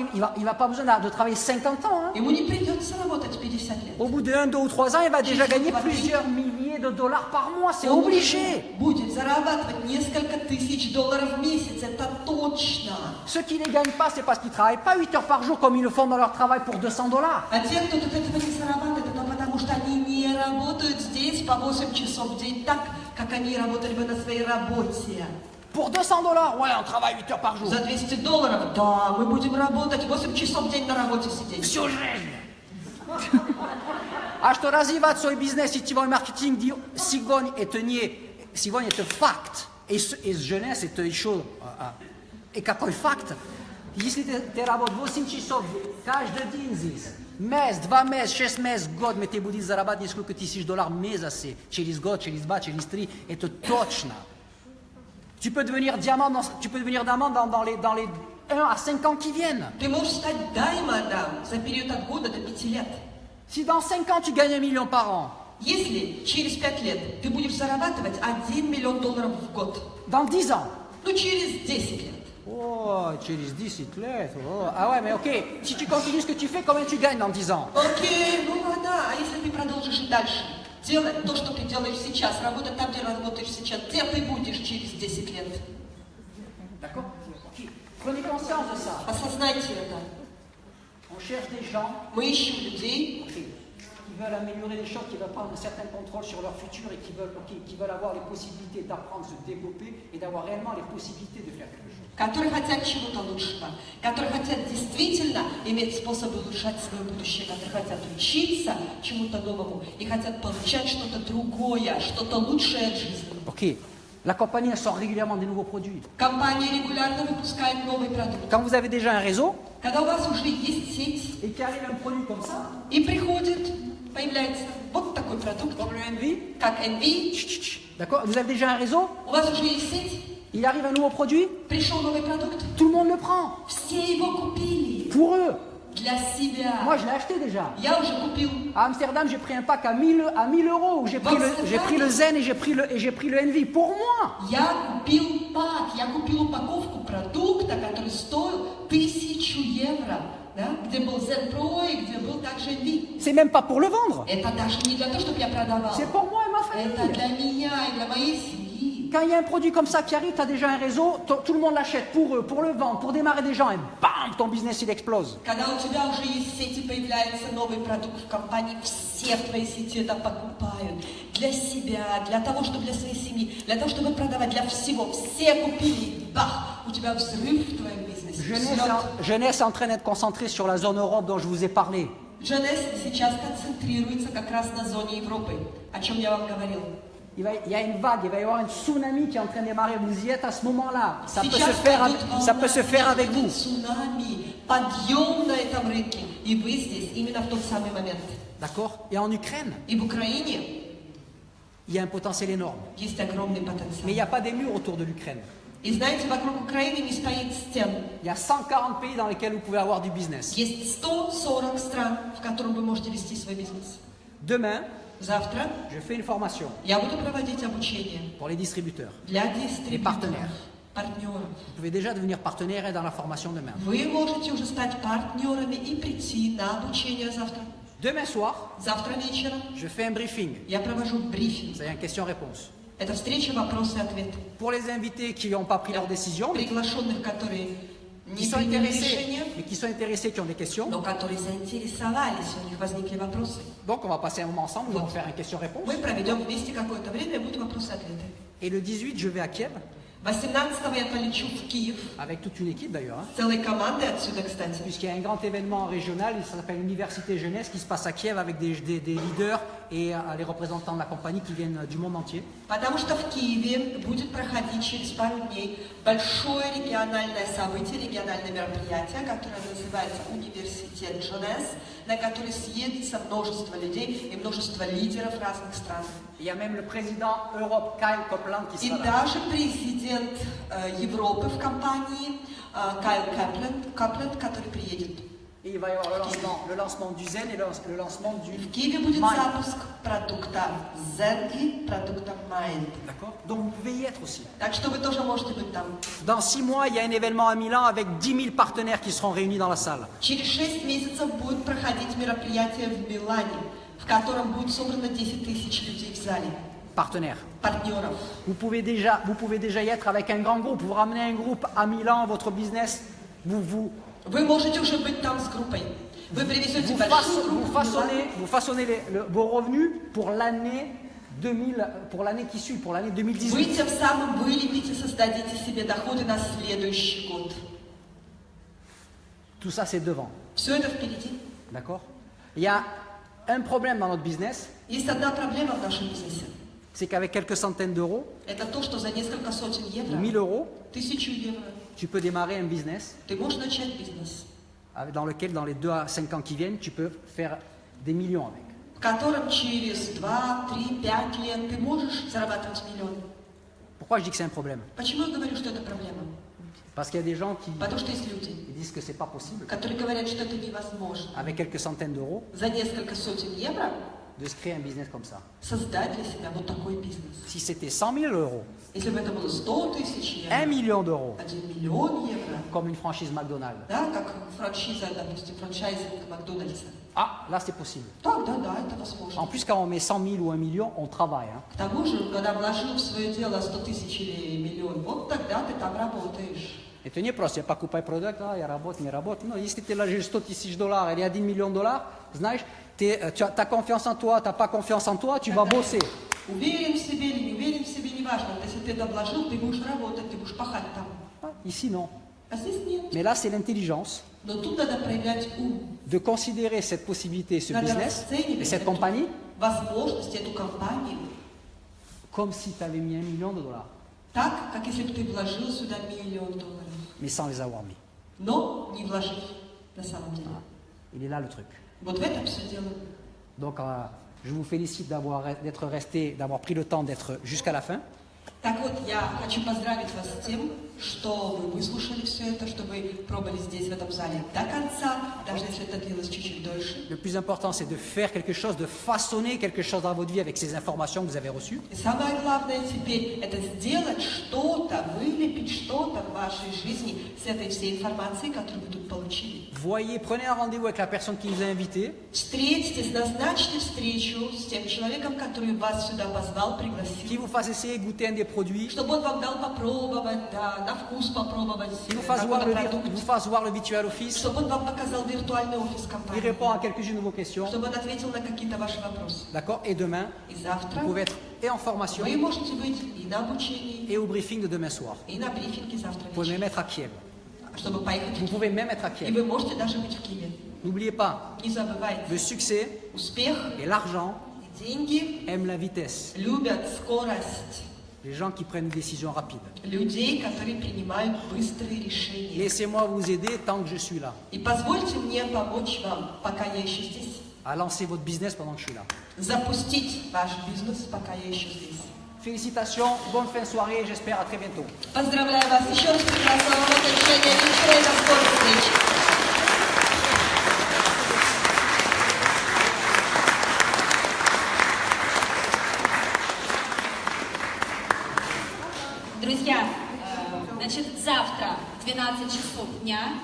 besoin de travailler 50 ans. Hein.
Ему не придется работать 50 лет.
Au bout de 1, 2 ou 3 ans, il va déjà gagner plusieurs milliers de dollars par mois, c'est obligé.
Будет зарабатывать несколько тысяч долларов в месяц, это точно.
Ceux qui ne les gagnent pas, c'est parce qu'ils ne travaillent pas 8 heures par jour comme ils le font dans leur travail pour 200 dollars.
А те, кто тут этого не зарабатывает, это потому что они не работают здесь по 8 часов в день так, как они работали бы на своей работе.
Pour 200 dollars, ouais, on travaille 8 heures par jour.
За 200 долларов, да, мы будем работать 8 часов в день на работе сидеть.
Всю жизнь. A što razivati svoj biznes i ti tvoj marketing сегодня это не, сегодня это факт. И jeunesse это еще, и какой факт? Если ты работаешь 8 часов каждый день здесь, месяц, 2 месяца, 6 месяцев, год, mais ты будешь зарабатывать несколько тысяч долларов месяца, через год, через 2, через 3, это точно. Tu peux devenir diamant dans les 1 à 5 ans qui viennent.
Ты можешь стать даймондом за период от года до 5 лет.
Si dans 5 ans tu gagnes 1 million par an,
Если через 5 лет ты будешь зарабатывать 1 миллион долларов в год,
dans 10 ans,
ну через 10 лет.
oh, через 10 лет, oh. Ah ouais, mais ok, si tu continues ce que tu fais, combien tu gagnes dans 10 ans?
Окей, ну да, а если ты продолжишь и дальше делать то, что ты делаешь сейчас, работать там, где работаешь сейчас, где ты будешь через 10 лет?
D'accord? Ok. Prenez conscience de ça.
Осознайте это.
On cherche des gens
Мы ищем людей,
qui veulent améliorer les choses, qui veulent prendre un certain contrôle sur leur futur et qui veulent avoir les possibilités d'apprendre, se développer et d'avoir réellement les possibilités de faire quelque chose.
которые хотят чего-то лучшего, которые хотят действительно иметь способ улучшать свое будущее, которые хотят учиться чему-то новому и хотят получать что-то другое, что-то лучшее от жизни.
Ok. La compagnie elle sort régulièrement des nouveaux produits.
Компания регулярно выпускает новый продукт.
Quand vous avez déjà un réseau
Когда у вас уже есть сеть,
et qu'arrive un produit comme ça,
и приходит, появляется вот такой продукт,
comme le Envy,
как Envy,
d'accord? Vous avez déjà un réseau,
у вас уже есть сеть,
il arrive un nouveau produit,
пришел новый продукт,
tout le monde le prend.
все его купили
Pour eux.
для себя.
Moi, je l'ai acheté déjà.
Я уже купил.
À Amsterdam, j'ai pris un pack à 1000 euros. J'ai pris le Zen et j'ai pris le Envy. Pour moi.
Я купил пак, я купил упаковку продукта, который стоил 1000 евро, да? Где был Zen Pro и где был также Envy.
C'est même pas pour le vendre.
Это даже не для того, чтобы я продавал.
C'est pour moi et ma
Это
famille.
для меня и для моей семьи.
Quand il y a un produit comme ça qui arrive, tu as déjà un réseau, tout le monde l'achète pour eux, pour le vendre, pour démarrer des gens, et bam, ton business il explose.
Когда у тебя уже есть сети, появляется новый продукт в компании, все в твоей сети это покупают. Для себя, для того, чтобы для своей семьи, для того, чтобы продавать, для всего. Все купили, бах, у тебя взрыв в твоем бизнесе.
Jeunesse est en train d'être concentrée sur la zone Europe dont je vous ai parlé.
Jeunesse сейчас концентрируется как раз на зоне Европы, о чем я вам говорил.
Il y a une vague, il va y avoir un tsunami qui est en train de démarrer. Vous y êtes à ce moment-là. Ça peut se faire avec vous.
Цунами, подъем на этом рынке, и вы здесь именно в тот самый момент.
D'accord? Et en Ukraine,
И в Украине
il y a un potentiel énorme.
есть огромный потенциал.
Mais il n'y a pas des murs autour de l'Ukraine.
И знаете, вокруг Украины не стоит стен.
Il y a 140 pays dans lesquels vous pouvez avoir du business.
Есть 140 стран, в которых вы можете вести свой бизнес.
Demain,
Завтра
je fais une formation
я буду проводить обучение
pour les distributeurs.
для дистрибьюторов, партнеров.
Vous pouvez déjà devenir partenaire dans la formation demain.
Вы можете уже стать партнерами и прийти на обучение завтра.
Demain soir,
Завтра вечером
je fais un briefing.
я провожу брифинг.
C'est une question-réponse.
Это встреча, вопросы и ответы.
Pour les invités qui n'ont pas pris leur décision, mais
Приглашенных, которые
qui
не
sont
приняли
intéressés,
решение,
mais qui sont intéressés, qui ont des questions.
но которые заинтересовались, у них возникли вопросы.
Donc on va passer un moment ensemble, nous allons faire une question-réponse.
Мы проведем вместе какое-то время, и будут вопросы и ответы.
Et le 18, je vais à Kiev,
18-го я полечу в Киев
avec toute une équipe d'ailleurs, hein,
с целой командой отсюда, кстати.
puisqu'il y a un grand événement régional, il s'appelle l'Université Jeunesse, qui se passe à Kiev avec des leaders et les représentants de la compagnie qui viennent du monde entier.
Потому что в Киеве будет проходить через пару дней большое региональное событие, региональное мероприятие, которое называется Университет Jeunesse, на который съедется множество людей и множество лидеров разных стран.
Il y a même le président Europe, Kyle Copeland, qui
И
sera là.
даже президент Европы в компании Кайл Капленд, который приедет.
Et il va y avoir le lancement du Zen et le lancement du
В Киеве будет
Mind.
запуск продукта Zen и продукта Mind.
D'accord? Donc vous pouvez y être aussi.
Так что вы тоже можете быть там.
Dans 6 mois, il y a un événement à Milan avec 10 000 partenaires qui seront réunis dans la salle.
Через 6 месяцев будет проходить мероприятие в Милане, в котором будет собрано 10 000 людей в зале.
partenaires.
партнеров.
Vous pouvez déjà y être avec un grand groupe. Vous ramenez un groupe à Milan, votre business, vous
Вы можете уже быть там с группой. Вы привезете большую группу.
façonnez vos revenus pour l'année qui suit, pour l'année 2018.
Вы тем самым вылепите, создадите себе доходы на следующий год.
Tout ça, c'est devant.
Все это впереди.
D'accord? Il y a un problème dans notre business,
Есть одна проблема в нашем бизнесе.
c'est qu'avec quelques centaines d'euros,
Это то, что за несколько сотен
ou
евро,
1000 euros,
1000 евро,
tu peux démarrer un business
ты можешь начать бизнес,
dans lequel, dans les 2 à 5 ans qui viennent, tu peux faire des millions avec.
в котором через 2, 3, 5 лет ты можешь зарабатывать миллион.
Pourquoi je dis que c'est un problème?
Почему я говорю, что это проблема?
Parce qu'il y a des gens qui
Потому что есть люди,
disent que c'est pas possible,
которые говорят, что это невозможно.
avec quelques centaines d'euros,
За несколько сотен евро
de se créer un business comme ça.
создать для себя вот такой бизнес.
Si c'était 100 000 euros,
Если бы это было 100 тысяч
1
евро,
million d'euros,
1 миллион евро,
comme une franchise McDonald's,
да, как франшиза, допустим, франчайзинг Макдональдса,
ah, là c'est possible.
да, это возможно.
En plus, quand on met 100 000 ou 1 million, on travaille. Hein.
К тому же, когда вложил в свое дело 100 тысяч или миллион, вот тогда ты там работаешь.
Это не просто, я покупаю продукт, я работаю, не работаю. Но если ты ложишь 100 000 долларов или 1 million долларов, знаешь, tu as confiance en toi, tu n'as pas confiance en toi, tu vas bosser.
Уверен в себе или не уверен в себе, неважно. Если ты это вложил, ты будешь работать, ты будешь пахать там.
Ici, non.
А здесь нет.
Mais là, c'est l'intelligence
Но тут надо проявлять ум.
de considérer cette possibilité, ce
Надо
business et
расценивать
cette
эту
compagnie
возможность, эту компанию,
comme si tu avais mis 1 million de dollars,
так, как если бы ты вложил сюда $1 000 000.
mais sans les avoir mis.
Но не вложив на самом деле.
Il est là le truc.
Вот в этом все дело.
Donc, je vous félicite d'avoir pris le temps d'être jusqu'à la fin.
Так вот, я хочу поздравить вас с тем, что вы выслушали все это, что вы пробыли здесь, в этом зале, до конца, даже если это длилось чуть-чуть дольше.
Le plus important, c'est de faire quelque chose, de façonner quelque chose dans votre vie avec ces informations que vous avez reçues.
И самое главное теперь, это сделать что-то, вылепить что-то в вашей жизни с этой всей информацией, которую вы тут получили.
Voyez, prenez un rendez-vous avec la personne qui vous a invité.
Встретитесь, назначьте встречу с тем человеком, который вас сюда позвал,
Qui
пригласил.
vous fasse essayer goûter un des produits,
Чтобы он вам дал попробовать, да, на вкус попробовать
qui vous fasse
какой-то продукт.
voir le virtual office,
Чтобы он вам показал виртуальный офис
il
компании.
répond à quelques-unes de vos questions,
Чтобы он ответил на какие-то ваши вопросы.
d'accord? Et demain,
И
vous
завтра
pouvez être et en formation
вы можете быть и на обучении,
et au briefing de demain soir.
и на брифинге завтра
Vous pouvez
вечером,
même être à Kiev.
чтобы поехать
Vous
в
pouvez même être à
Киев. И
Kiev.
вы можете даже быть в Киеве.
N'oubliez pas,
Не забывайте,
le succès
успех
et l'argent
и деньги
aiment la vitesse.
любят скорость
Les gens qui prennent des décisions rapides.
людей, которые принимают быстрые решения.
Laissez-moi vous aider tant que je suis là,
И позвольте мне помочь вам, пока я еще здесь,
à lancer votre business pendant que je suis là.
запустить ваш бизнес, пока я еще здесь.
Félicitations, bonne fin de soirée, j'espère à très bientôt.
Поздравляю вас еще раз, прекрасного вам окончания вечера и до скорой встречи.
Друзья, значит, завтра в 12 часов дня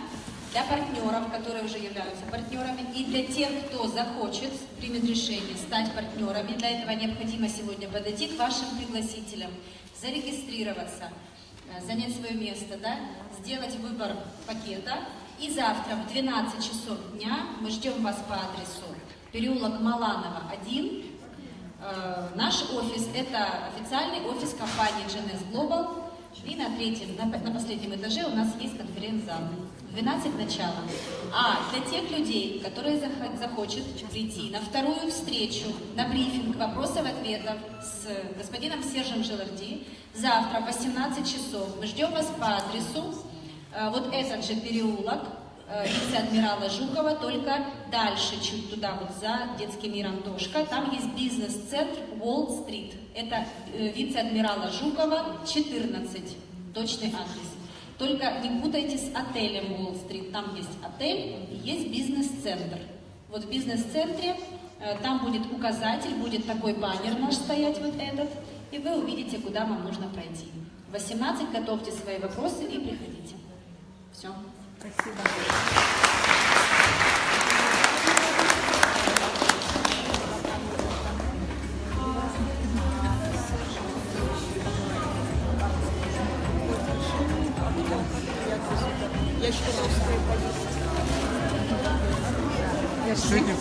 для партнеров, которые уже являются партнерами, и для тех, кто захочет, примет решение стать партнерами, для этого необходимо сегодня подойти к вашим пригласителям, зарегистрироваться, занять свое место, да, сделать выбор пакета. И завтра в 12 часов дня мы ждем вас по адресу переулок Маланова, 1. Наш офис – это официальный офис компании GNS Global. И на последнем этаже у нас есть конференц-зал. В 12 начало. А для тех людей, которые захочет прийти на вторую встречу, на брифинг вопросов-ответов с господином Сержем Желарди, завтра в 18 часов мы ждем вас по адресу вот этот же переулок вице-адмирала Жукова, только дальше, чуть туда, вот за детским миром Дошка, там есть бизнес-центр Уолл-стрит. Это вице-адмирала Жукова, 14, точный адрес. Только не путайте с отелем Уолл-стрит, там есть отель и есть бизнес-центр. Вот в бизнес-центре там будет указатель, будет такой баннер наш стоять, вот этот, и вы увидите, куда вам нужно пройти. В 18 готовьте свои вопросы и приходите. Все.
Спасибо.
Я считаю, русская политика.
Сьогодні